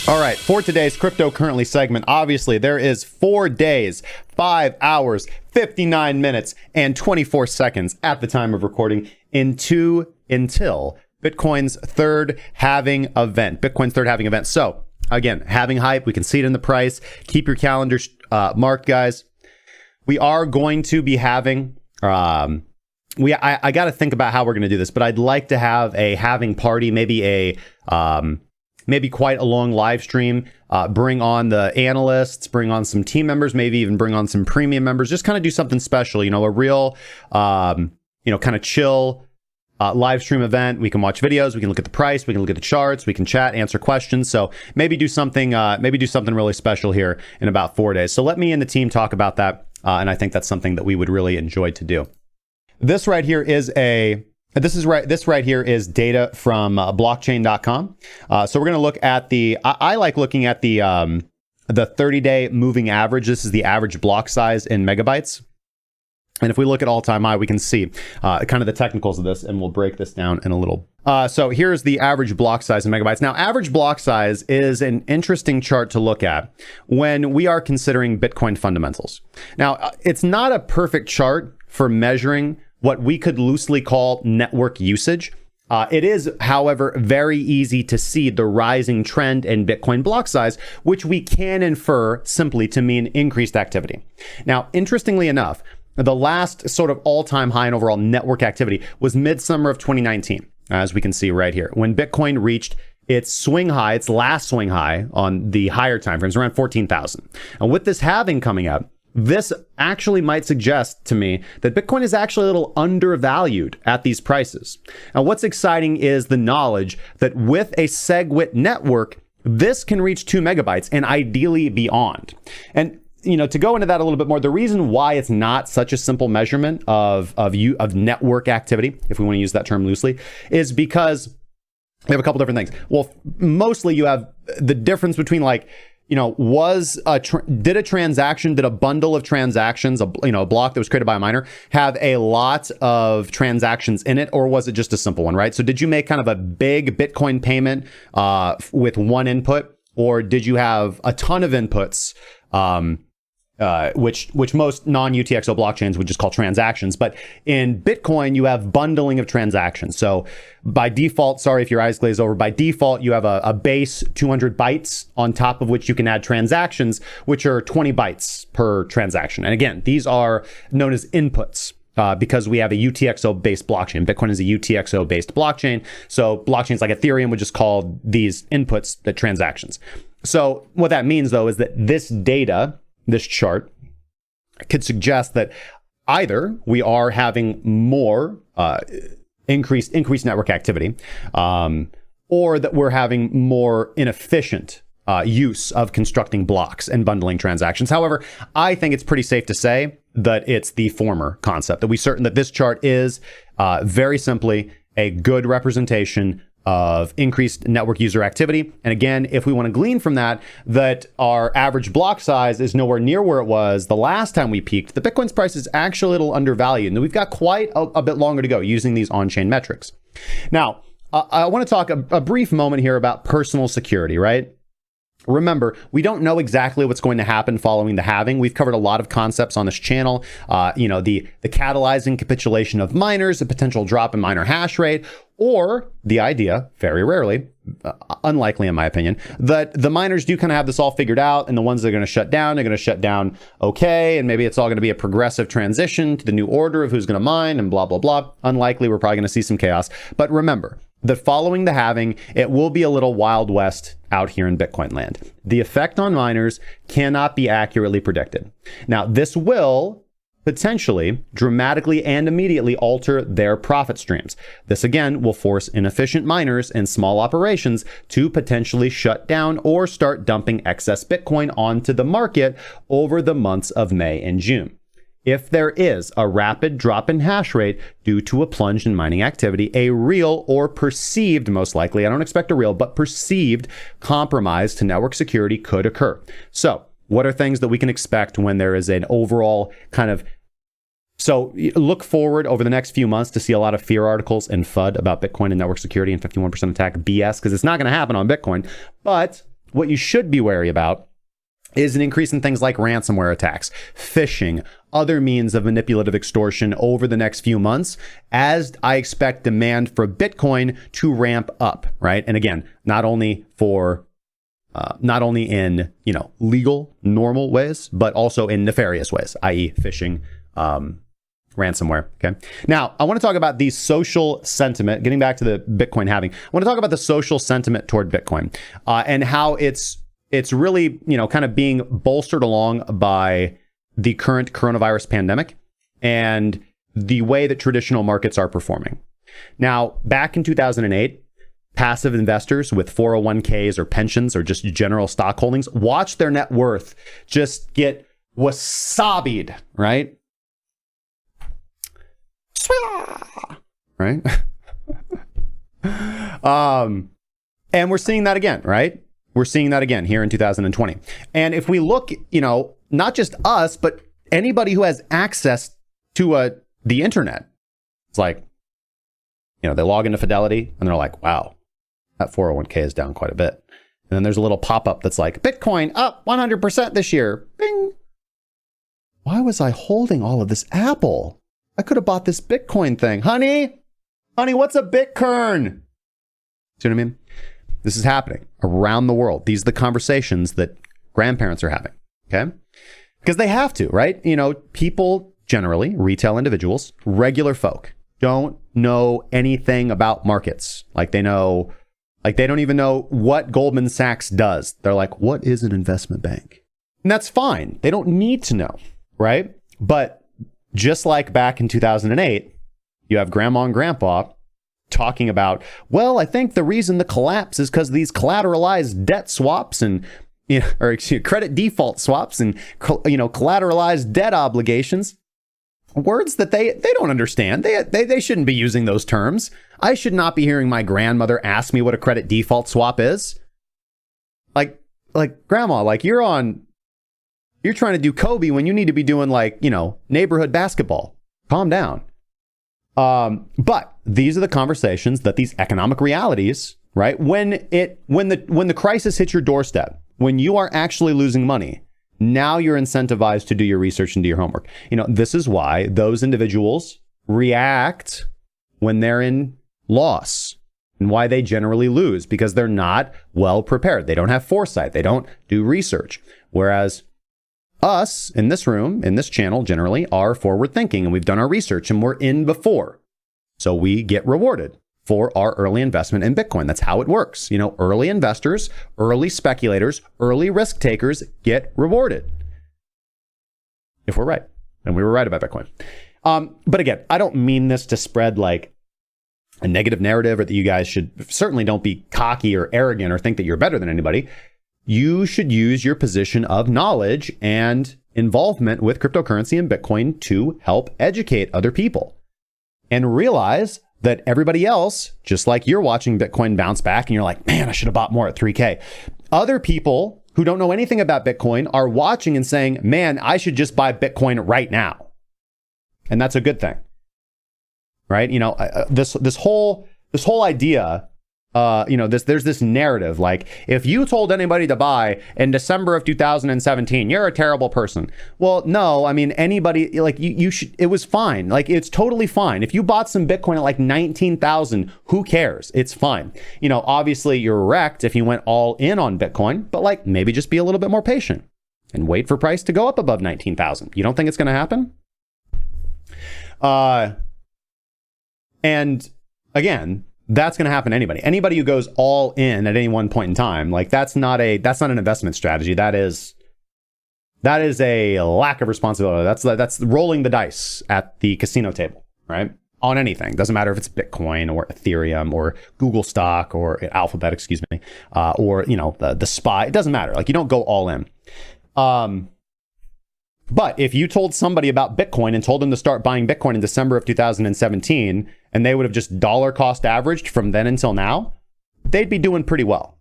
All right, for today's cryptocurrency segment, obviously there is 4 days, 5 hours, 59 minutes, and 24 seconds at the time of recording until Bitcoin's third halving event. So again, halving hype, we can see it in the price. Keep your calendars marked, guys. We are going to be having, I got to think about how we're going to do this, but I'd like to have a halving party, maybe quite a long live stream, bring on the analysts, bring on some team members, maybe even bring on some premium members, just kind of do something special, a real, kind of chill live stream event. We can watch videos, we can look at the price, we can look at the charts, we can chat, answer questions. So maybe do something really special here in about 4 days. So let me and the team talk about that. And I think that's something that we would really enjoy to do. This right here is data from blockchain.com. So we're going to look at I like looking at the 30-day moving average. This is the average block size in megabytes. And if we look at all-time high, we can see kind of the technicals of this, and we'll break this down in a little. So here's the average block size in megabytes. Now, average block size is an interesting chart to look at when we are considering Bitcoin fundamentals. Now, it's not a perfect chart for measuring what we could loosely call network usage. It is, however, very easy to see the rising trend in Bitcoin block size, which we can infer simply to mean increased activity. Now, interestingly enough, the last sort of all-time high in overall network activity was midsummer of 2019, as we can see right here, when Bitcoin reached its last swing high on the higher timeframes, around 14,000. And with this halving coming up, this actually might suggest to me that Bitcoin is actually a little undervalued at these prices. Now, what's exciting is the knowledge that with a SegWit network, this can reach 2 megabytes and ideally beyond. And to go into that a little bit more, the reason why it's not such a simple measurement of network activity, if we want to use that term loosely, is because we have a couple different things. Well, mostly you have the difference between did a bundle of transactions, a block that was created by a miner, have a lot of transactions in it, or was it just a simple one, right? So did you make kind of a big Bitcoin payment with one input, or did you have a ton of inputs, which most non-UTXO blockchains would just call transactions. But in Bitcoin, you have bundling of transactions. So by default, sorry if your eyes glaze over, by default, you have a base 200 bytes on top of which you can add transactions, which are 20 bytes per transaction. And again, these are known as inputs. Because we have a UTXO-based blockchain. Bitcoin is a UTXO-based blockchain. So blockchains like Ethereum would just call these inputs the transactions. So what that means, though, is that this data, this chart, could suggest that either we are having more increased network activity, or that we're having more inefficient use of constructing blocks and bundling transactions. However, I think it's pretty safe to say that it's the former concept, that this chart is very simply a good representation of increased network user activity. And again, if we want to glean from that our average block size is nowhere near where it was the last time we peaked, the Bitcoin's price is actually a little undervalued. And we've got quite a bit longer to go using these on-chain metrics. Now, I want to talk a brief moment here about personal security, right? Remember, we don't know exactly what's going to happen following the halving. We've covered a lot of concepts on this channel. The catalyzing capitulation of miners, a potential drop in miner hash rate, or the idea, very rarely, unlikely in my opinion, that the miners do kind of have this all figured out, and the ones that are going to shut down, they're going to shut down okay, and maybe it's all going to be a progressive transition to the new order of who's going to mine and blah, blah, blah. Unlikely, we're probably going to see some chaos. But remember that following the halving, it will be a little Wild West out here in Bitcoin land. The effect on miners cannot be accurately predicted. Now, this will potentially dramatically and immediately alter their profit streams. This again will force inefficient miners and small operations to potentially shut down or start dumping excess Bitcoin onto the market over the months of May and June. If there is a rapid drop in hash rate due to a plunge in mining activity, a real or perceived, most likely, I don't expect a real, but perceived compromise to network security could occur. So what are things that we can expect when there is an overall kind of... So look forward over the next few months to see a lot of fear articles and FUD about Bitcoin and network security and 51% attack BS, because it's not going to happen on Bitcoin. But what you should be wary about is an increase in things like ransomware attacks, phishing, other means of manipulative extortion over the next few months, as I expect demand for Bitcoin to ramp up, right? And again, not only in, legal, normal ways, but also in nefarious ways, i.e. phishing, ransomware. Okay. Now, I want to talk about the social sentiment, getting back to the Bitcoin halving. I want to talk about the social sentiment toward Bitcoin, and how it's really, kind of being bolstered along by the current coronavirus pandemic and the way that traditional markets are performing. Now, back in 2008, passive investors with 401ks or pensions or just general stock holdings watched their net worth just get wasabied, right? Right? And we're seeing that again, right? We're seeing that again here in 2020. And if we look, not just us, but anybody who has access to the internet, it's like, they log into Fidelity and they're like, wow, that 401k is down quite a bit. And then there's a little pop-up that's like, Bitcoin up 100% this year. Bing. Why was I holding all of this Apple? I could have bought this Bitcoin thing. Honey, what's a Bitcoin? See what I mean? This is happening around the world. These are the conversations that grandparents are having, okay? Because they have to, right? People generally, retail individuals, regular folk, don't know anything about markets. They don't even know what Goldman Sachs does. They're like, what is an investment bank? And that's fine. They don't need to know, right? But just like back in 2008, you have grandma and grandpa talking about, well, I think the reason the collapse is because these collateralized debt swaps and, credit default swaps and, collateralized debt obligations, words that they don't understand. They shouldn't be using those terms. I should not be hearing my grandmother ask me what a credit default swap is. Like grandma, you're trying to do Kobe when you need to be doing neighborhood basketball. Calm down. But these are the conversations that these economic realities, right? When the crisis hits your doorstep, when you are actually losing money, now you're incentivized to do your research and do your homework. This is why those individuals react when they're in loss and why they generally lose, because they're not well prepared. They don't have foresight. They don't do research. Whereas us in this room, in this channel, generally are forward thinking and we've done our research and we're in before. So we get rewarded for our early investment in Bitcoin. That's how it works. Early investors, early speculators, early risk takers get rewarded. If we're right. And we were right about Bitcoin. But again, I don't mean this to spread a negative narrative or that you guys certainly don't be cocky or arrogant or think that you're better than anybody. You should use your position of knowledge and involvement with cryptocurrency and Bitcoin to help educate other people and realize that everybody else, just like you're watching Bitcoin bounce back and you're like, man, I should have bought more at 3K. Other people who don't know anything about Bitcoin are watching and saying, man, I should just buy Bitcoin right now. And that's a good thing, right? This whole idea, there's this narrative, if you told anybody to buy in December of 2017, you're a terrible person. Well, no, anybody, you should, it was fine. It's totally fine. If you bought some Bitcoin at 19,000, who cares? It's fine. Obviously you're wrecked if you went all in on Bitcoin, but maybe just be a little bit more patient and wait for price to go up above 19,000. You don't think it's going to happen? And again, that's going to happen to anybody who goes all in at any one point in time. That's not an investment strategy. That is a lack of responsibility. That's rolling the dice at the casino table, right? On anything. Doesn't matter if it's Bitcoin or Ethereum or Google stock or Alphabet, or the SPY. It doesn't matter. You don't go all in. But if you told somebody about Bitcoin and told them to start buying Bitcoin in December of 2017, and they would have just dollar cost averaged from then until now, they'd be doing pretty well.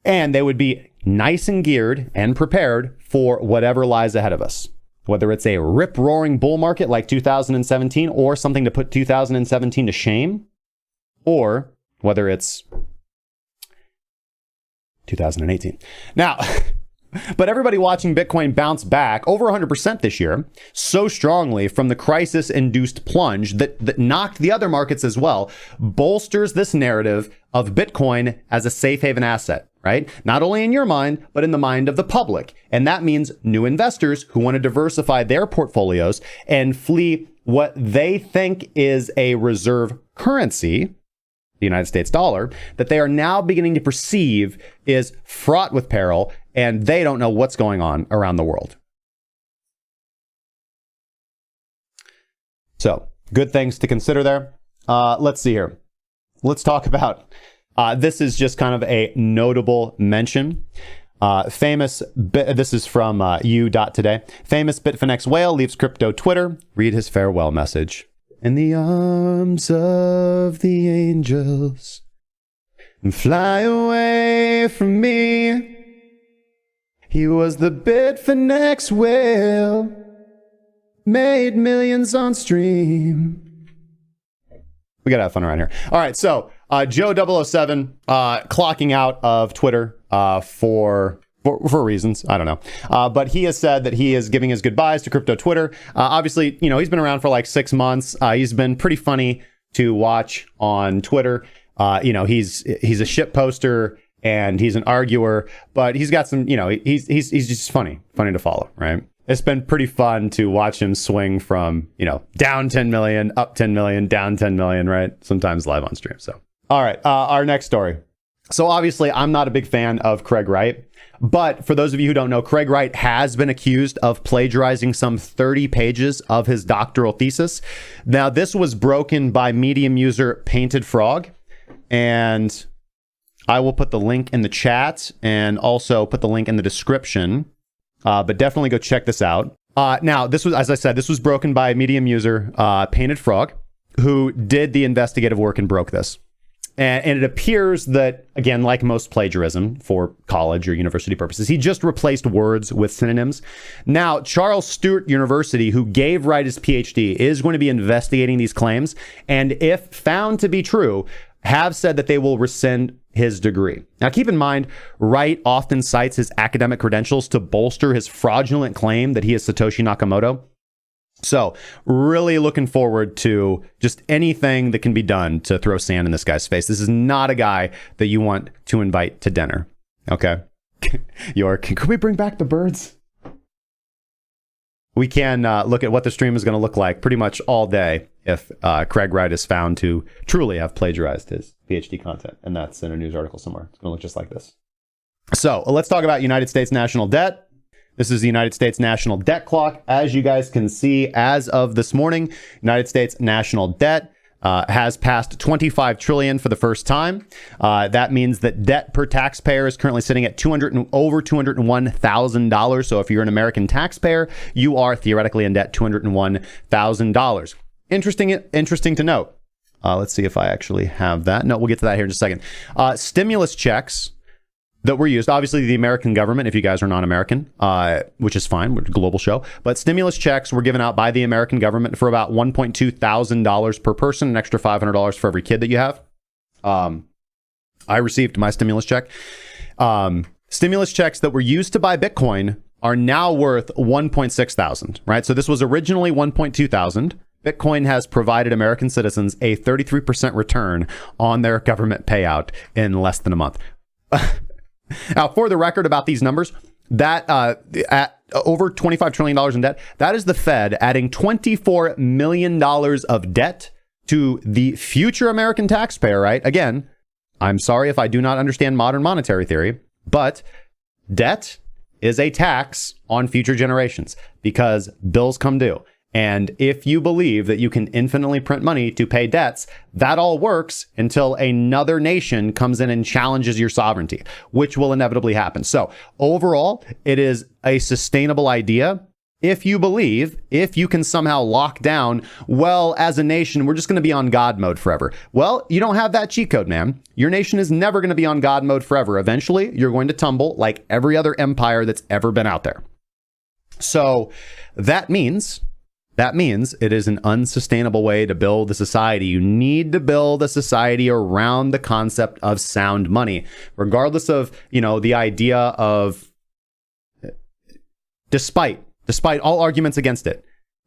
And they would be nice and geared and prepared for whatever lies ahead of us. Whether it's a rip-roaring bull market like 2017 or something to put 2017 to shame, or whether it's 2018. Now, but everybody watching Bitcoin bounce back over 100% this year so strongly from the crisis-induced plunge that knocked the other markets as well, bolsters this narrative of Bitcoin as a safe haven asset, right? Not only in your mind, but in the mind of the public. And that means new investors who want to diversify their portfolios and flee what they think is a reserve currency, the United States dollar, that they are now beginning to perceive is fraught with peril, and they don't know what's going on around the world. So, good things to consider there. Let's see here. Let's talk about, this is just kind of a notable mention. This is from u.today. Famous Bitfinex whale leaves crypto Twitter. Read his farewell message. In the arms of the angels, and fly away from me. He was the Bitfinex whale, made millions on stream. We gotta have fun around here. All right, so Joe007 clocking out of Twitter for reasons, I don't know. But he has said that he is giving his goodbyes to crypto Twitter. Obviously, you know, he's been around for like 6 months. He's been pretty funny to watch on Twitter. You know, he's a shit poster and he's an arguer, but he's got some, you know, he's just funny to follow, right? It's been pretty fun to watch him swing from, you know, down 10 million, up 10 million, down 10 million, right? Sometimes live on stream. So, all right, our next story. So obviously, I'm not a big fan of Craig Wright, but for those of you who don't know, Craig Wright has been accused of plagiarizing some 30 pages of his doctoral thesis. Now, this was broken by Medium user Painted Frog, and I will put the link in the chat and also put the link in the description, but definitely go check this out. Now, this was, as I said, this was broken by Medium user Painted Frog, who did the investigative work and broke this. And it appears that, again, like most plagiarism for college or university purposes, he just replaced words with synonyms. Now, Charles Sturt University, who gave Wright his PhD, is going to be investigating these claims. And if found to be true, have said that they will rescind his degree. Now, keep in mind, Wright often cites his academic credentials to bolster his fraudulent claim that he is Satoshi Nakamoto. So really looking forward to just anything that can be done to throw sand in this guy's face. This is not a guy that you want to invite to dinner. Okay. Could we bring back the birds? We can look at what the stream is going to look like pretty much all day if Craig Wright is found to truly have plagiarized his PhD content. And that's in a news article somewhere. It's going to look just like this. So let's talk about United States national debt. This is the United States national debt clock. As you guys can see, as of this morning, United States national debt has passed 25 trillion for the first time. That means that debt per taxpayer is currently sitting at over $201,000. So if you're an American taxpayer, you are theoretically in debt $201,000. Interesting to note. Let's see if I actually have that. No, we'll get to that here in just a second. Stimulus checks that were used, obviously the American government, if you guys are non-American, which is fine, we're a global show, but stimulus checks were given out by the American government for about $1.2 thousand per person, an extra $500 for every kid that you have. I received my stimulus check. Stimulus checks that were used to buy Bitcoin are now worth $1.6 thousand, right? So this was originally $1.2 thousand. Bitcoin has provided American citizens a 33% return on their government payout in less than a month. Now, for the record about these numbers, that at over $25 trillion in debt, that is the Fed adding $24 million of debt to the future American taxpayer, right? Again, I'm sorry if I do not understand modern monetary theory, but debt is a tax on future generations because bills come due. And if you believe that you can infinitely print money to pay debts, that all works until another nation comes in and challenges your sovereignty, which will inevitably happen. So overall, it is a sustainable idea. If you believe, if you can somehow lock down, well, as a nation, we're just going to be on God mode forever. Well, you don't have that cheat code, man. Your nation is never going to be on God mode forever. Eventually, you're going to tumble like every other empire that's ever been out there. So that means That means it is an unsustainable way to build a society. You need to build a society around the concept of sound money, regardless of, the idea of, despite all arguments against it.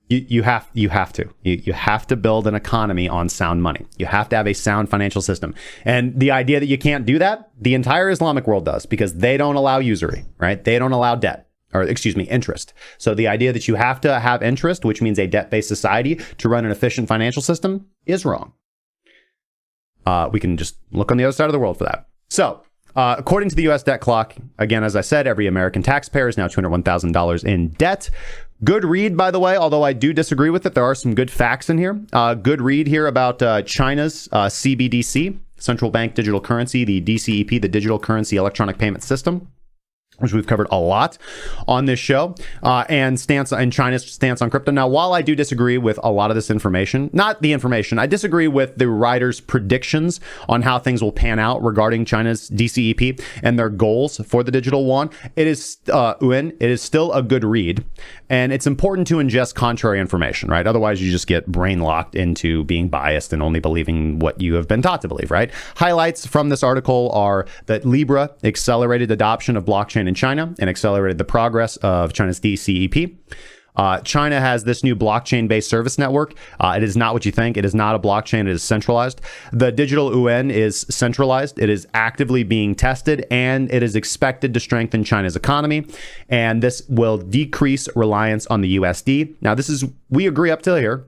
You have to build an economy on sound money. You have to have a sound financial system. And the idea that you can't do that, the entire Islamic world does, because they don't allow usury, right? They don't allow interest. So the idea that you have to have interest, which means a debt-based society, to run an efficient financial system is wrong. We can just look on the other side of the world for that. So, according to the U.S. debt clock, again, as I said, every American taxpayer is now $201,000 in debt. Good read, by the way, although I do disagree with it. There are some good facts in here. Good read here about China's CBDC, Central Bank Digital Currency, the DCEP, the Digital Currency Electronic Payment System, which we've covered a lot on this show, and China's stance on crypto. Now, while I do disagree with a lot of this information, not the information, I disagree with the writer's predictions on how things will pan out regarding China's DCEP and their goals for the digital yuan. It is still a good read, and it's important to ingest contrary information, right? Otherwise, you just get brain locked into being biased and only believing what you have been taught to believe, right? Highlights from this article are that Libra accelerated adoption of blockchain in China and accelerated the progress of China's DCEP. China has this new blockchain-based service network. It is not what you think. It is not a blockchain. It is centralized. The digital yuan is centralized. It is actively being tested, and it is expected to strengthen China's economy. And this will decrease reliance on the USD. Now, we agree up till here.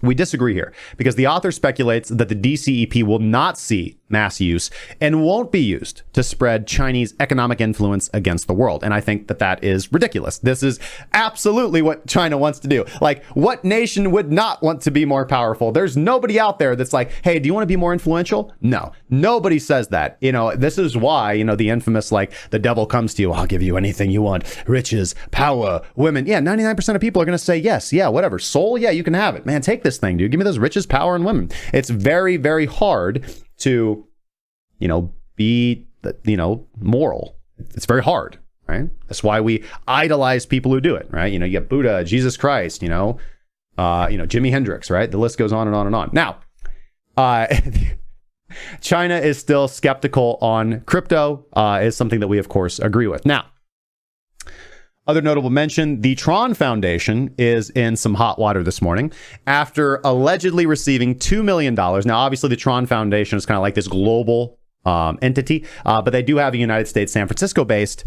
We disagree here because the author speculates that the DCEP will not see mass use and won't be used to spread Chinese economic influence against the world. And I think that is ridiculous. This is absolutely what China wants to do. Like, what nation would not want to be more powerful? There's nobody out there that's like, hey, do you want to be more influential? No, nobody says that. This is why, the infamous, like, the devil comes to you, I'll give you anything you want. Riches, power, women. Yeah, 99% of people are going to say yes. Yeah, whatever. Soul, yeah, you can have it. Man, take this thing, dude. Give me those riches, power, and women. It's very, very hard to, be, moral. It's very hard, right? That's why we idolize people who do it, right? You get Buddha, Jesus Christ, Jimi Hendrix, right? The list goes on and on and on. Now, China is still skeptical on crypto, is something that we, of course, agree with. Now, other notable mention, the Tron Foundation is in some hot water this morning after allegedly receiving $2 million. Now, obviously, the Tron Foundation is kind of like this global entity, but they do have a United States, San Francisco-based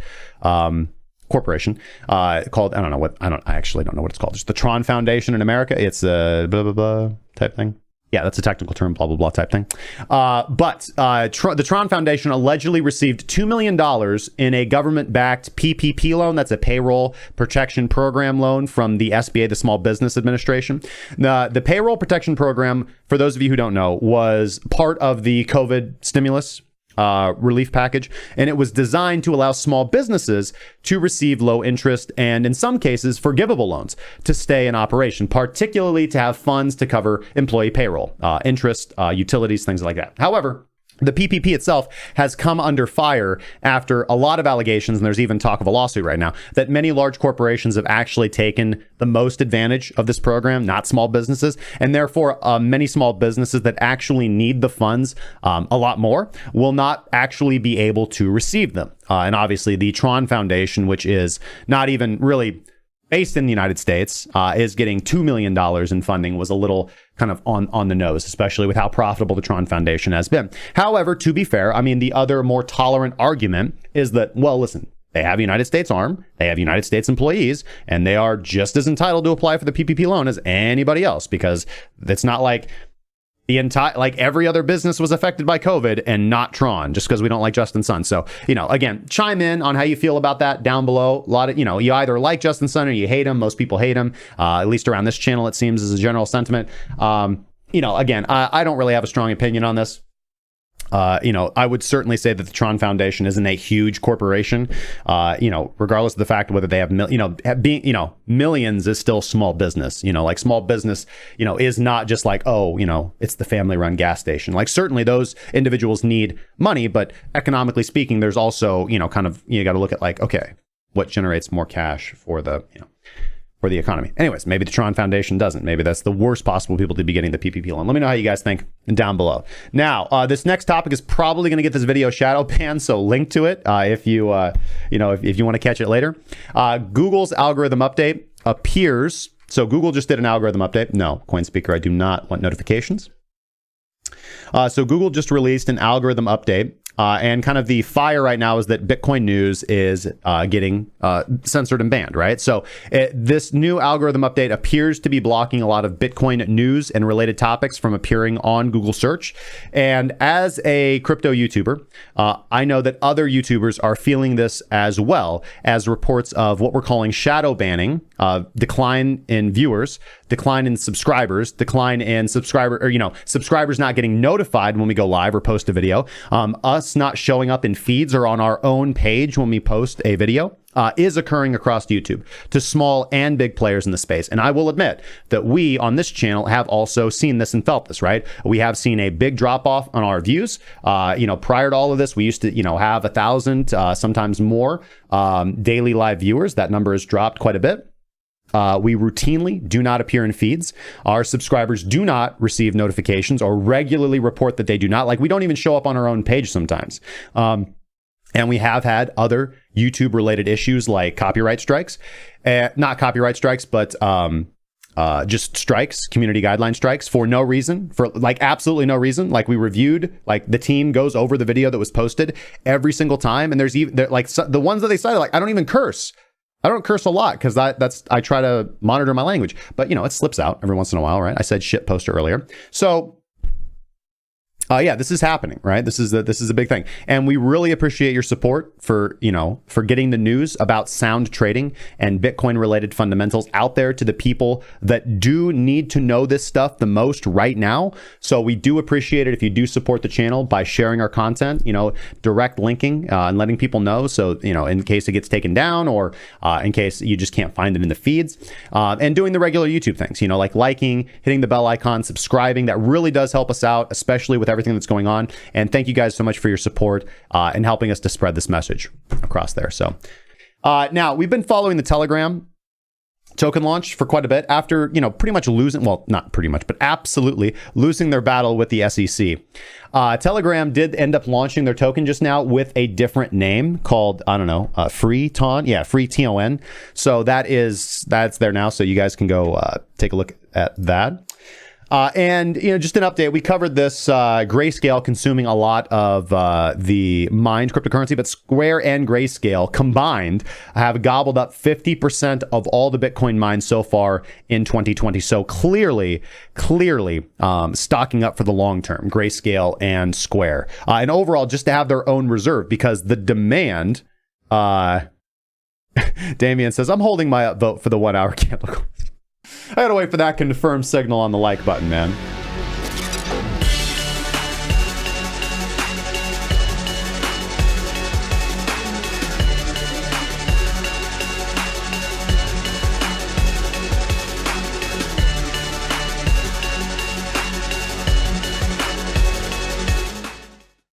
corporation called, I actually don't know what it's called. It's the Tron Foundation in America. It's a blah, blah, blah type thing. Yeah, that's a technical term, blah, blah, blah type thing. But the Tron Foundation allegedly received $2 million in a government-backed PPP loan. That's a payroll protection program loan from the SBA, the Small Business Administration. The payroll protection program, for those of you who don't know, was part of the COVID stimulus relief package, and it was designed to allow small businesses to receive low interest and, in some cases, forgivable loans to stay in operation, particularly to have funds to cover employee payroll, interest, utilities, things like that. However, the PPP itself has come under fire after a lot of allegations, and there's even talk of a lawsuit right now, that many large corporations have actually taken the most advantage of this program, not small businesses. And therefore, many small businesses that actually need the funds a lot more will not actually be able to receive them. And obviously, the Tron Foundation, which is not even really based in the United States, is getting $2 million in funding, was a little kind of on the nose, especially with how profitable the Tron Foundation has been. However, to be fair, the other more tolerant argument is that, well, listen, they have a United States arm, they have United States employees, and they are just as entitled to apply for the PPP loan as anybody else, because it's not like every other business was affected by COVID and not Tron, just because we don't like Justin Sun. So, again, chime in on how you feel about that down below. A lot of, you either like Justin Sun or you hate him. Most people hate him, at least around this channel, it seems, is a general sentiment. Again, I don't really have a strong opinion on this. I would certainly say that the Tron Foundation isn't a huge corporation, regardless of the fact whether they have, millions is still small business, like small business, is not just like, it's the family run gas station. Like, certainly those individuals need money, but economically speaking, there's also, you got to look at like, okay, what generates more cash for the, for the economy. Anyways, maybe the Tron Foundation doesn't. Maybe that's the worst possible people to be getting the PPP loan. Let me know how you guys think down below. Now, this next topic is probably going to get this video shadow banned, so link to it if you if you want to catch it later. Google's algorithm update appears. So Google just did an algorithm update. No, CoinSpeaker, I do not want notifications. So Google just released an algorithm update. And kind of the fire right now is that Bitcoin news is getting censored and banned, right? So this new algorithm update appears to be blocking a lot of Bitcoin news and related topics from appearing on Google search. And as a crypto YouTuber, I know that other YouTubers are feeling this as well, as reports of what we're calling shadow banning, decline in viewers, decline in subscribers, decline in subscribers not getting notified when we go live or post a video, us not showing up in feeds or on our own page when we post a video, is occurring across YouTube to small and big players in the space. And I will admit that we on this channel have also seen this and felt this, right? We have seen a big drop off on our views. Prior to all of this, we used to, have 1,000, sometimes more daily live viewers. That number has dropped quite a bit. We routinely do not appear in feeds. Our subscribers do not receive notifications or regularly report that they do not. Like, we don't even show up on our own page sometimes. And we have had other YouTube related issues like copyright strikes, not copyright strikes, but just strikes, community guideline strikes for no reason, for like absolutely no reason. Like, we reviewed, like the team goes over the video that was posted every single time. And there's even like the ones that they cited, like, I don't even curse. I don't curse a lot because I try to monitor my language, but it slips out every once in a while, right? I said shit poster earlier. So yeah, this is happening, right? This is a big thing. And we really appreciate your support for getting the news about sound trading and Bitcoin related fundamentals out there to the people that do need to know this stuff the most right now. So we do appreciate it if you do support the channel by sharing our content, direct linking and letting people know. So, in case it gets taken down or in case you just can't find it in the feeds, and doing the regular YouTube things, like liking, hitting the bell icon, subscribing. That really does help us out, especially with everything that's going on. And thank you guys so much for your support and helping us to spread this message across there. So now we've been following the Telegram token launch for quite a bit after, pretty much losing, well, not pretty much, but absolutely losing their battle with the SEC. Telegram did end up launching their token just now with a different name called, Free Ton. Yeah, Free TON. So that's there now. So you guys can go take a look at that. And, just an update. We covered this Grayscale consuming a lot of the mined cryptocurrency, but Square and Grayscale combined have gobbled up 50% of all the Bitcoin mined so far in 2020. So clearly stocking up for the long term, Grayscale and Square. And overall, just to have their own reserve, because the demand, Damien says, I'm holding my upvote for the 1 hour candle. I gotta wait for that confirm signal on the like button, man.